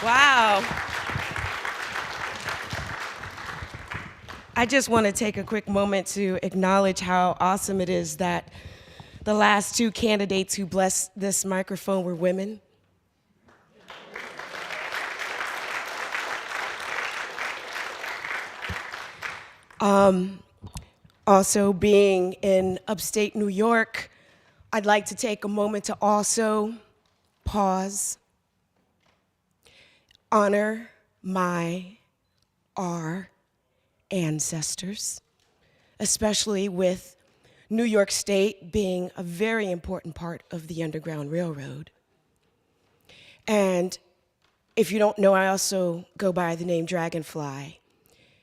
Wow. I just want to take a quick moment to acknowledge how awesome it is that the last two candidates who blessed this microphone were women. Also, being in upstate New York, I'd like to take a moment to also pause, honor our ancestors, especially with New York State being a very important part of the Underground Railroad. And if you don't know, I also go by the name Dragonfly,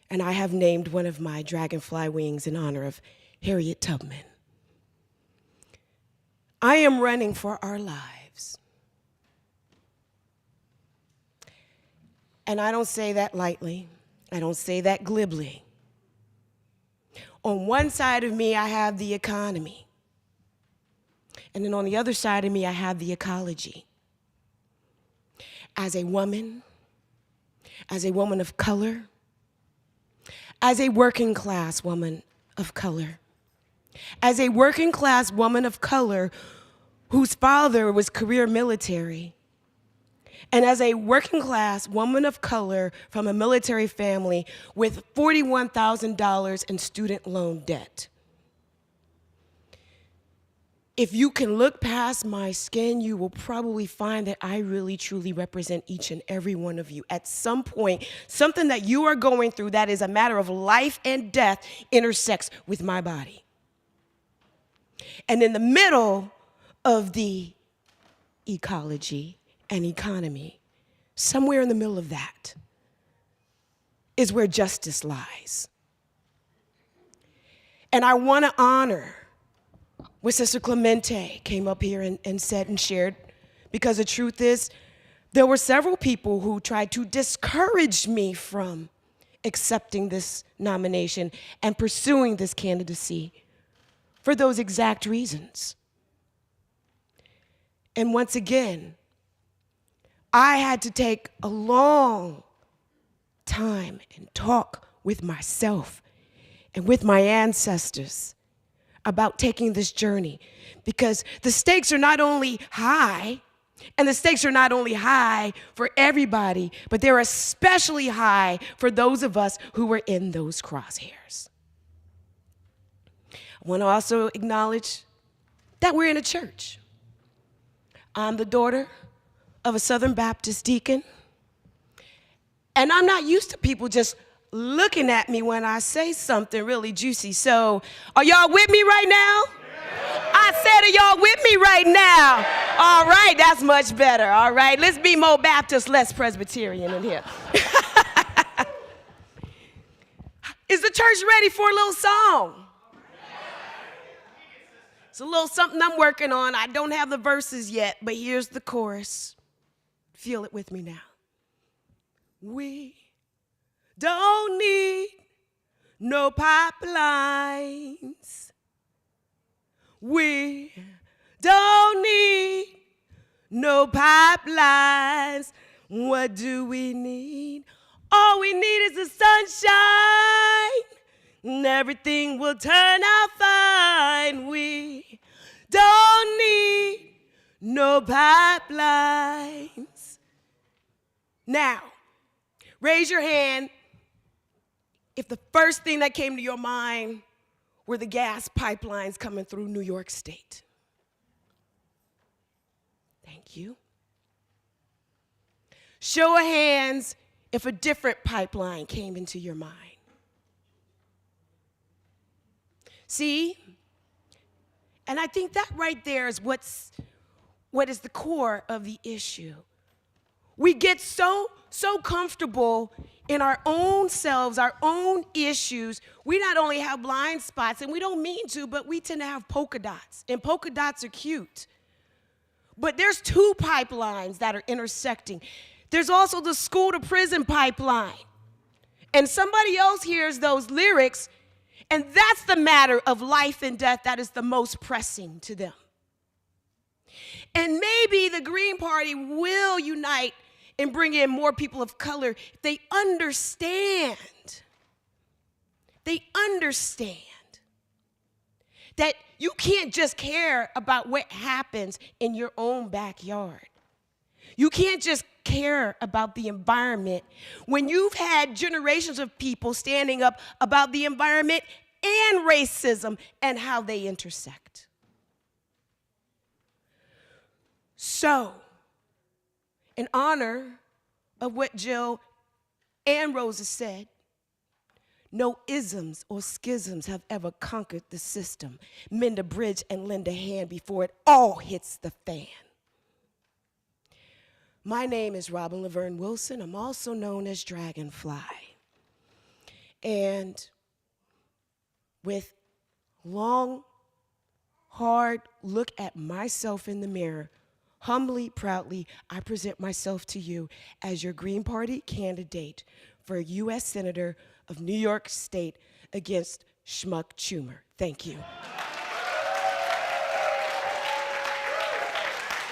and I have named one of my dragonfly wings in honor of Harriet Tubman. I am running for our lives. And I don't say that lightly. I don't say that glibly. On one side of me, I have the economy. And then on the other side of me, I have the ecology. As a woman of color, as a working class woman of color, as a working class woman of color whose father was career military, and as a working class woman of color from a military family with $41,000 in student loan debt. If you can look past my skin, you will probably find that I really truly represent each and every one of you. At some point, something that you are going through that is a matter of life and death intersects with my body. And in the middle of the ecology and economy, somewhere in the middle of that is where justice lies. And I want to honor what Sister Clemente came up here and said and shared, because the truth is, there were several people who tried to discourage me from accepting this nomination and pursuing this candidacy for those exact reasons. And once again, I had to take a long time and talk with myself and with my ancestors about taking this journey, because the stakes are not only high, and the stakes are not only high for everybody, but they're especially high for those of us who were in those crosshairs. I want to also acknowledge that we're in a church. I'm the daughter of a Southern Baptist deacon, and I'm not used to people just looking at me when I say something really juicy. So, are y'all with me right now? Yeah. I said, are y'all with me right now? Yeah. All right, that's much better. All right, let's be more Baptist, less Presbyterian in here. Is the church ready for a little song? It's a little something I'm working on. I don't have the verses yet, but here's the chorus. Feel it with me now. We don't need no pipelines. We don't need no pipelines. What do we need? All we need is the sunshine, and everything will turn out fine. We don't need no pipelines. Now, raise your hand if the first thing that came to your mind were the gas pipelines coming through New York State. Thank you. Show of hands if a different pipeline came into your mind. See? And I think that right there is what is the core of the issue. We get so comfortable in our own selves, our own issues. We not only have blind spots, and we don't mean to, but we tend to have polka dots, and polka dots are cute. But there's two pipelines that are intersecting. There's also the school to prison pipeline. And somebody else hears those lyrics, and that's the matter of life and death that is the most pressing to them. And maybe the Green Party will unite and bring in more people of color, if they understand that you can't just care about what happens in your own backyard. You can't just care about the environment when you've had generations of people standing up about the environment and racism and how they intersect. So, in honor of what Jill and Rosa said, no isms or schisms have ever conquered the system. Mend a bridge and lend a hand before it all hits the fan. My name is Robin Laverne Wilson. I'm also known as Dragonfly. And with long, hard look at myself in the mirror, humbly, proudly, I present myself to you as your Green Party candidate for U.S. Senator of New York State against Schmuck Schumer. Thank you.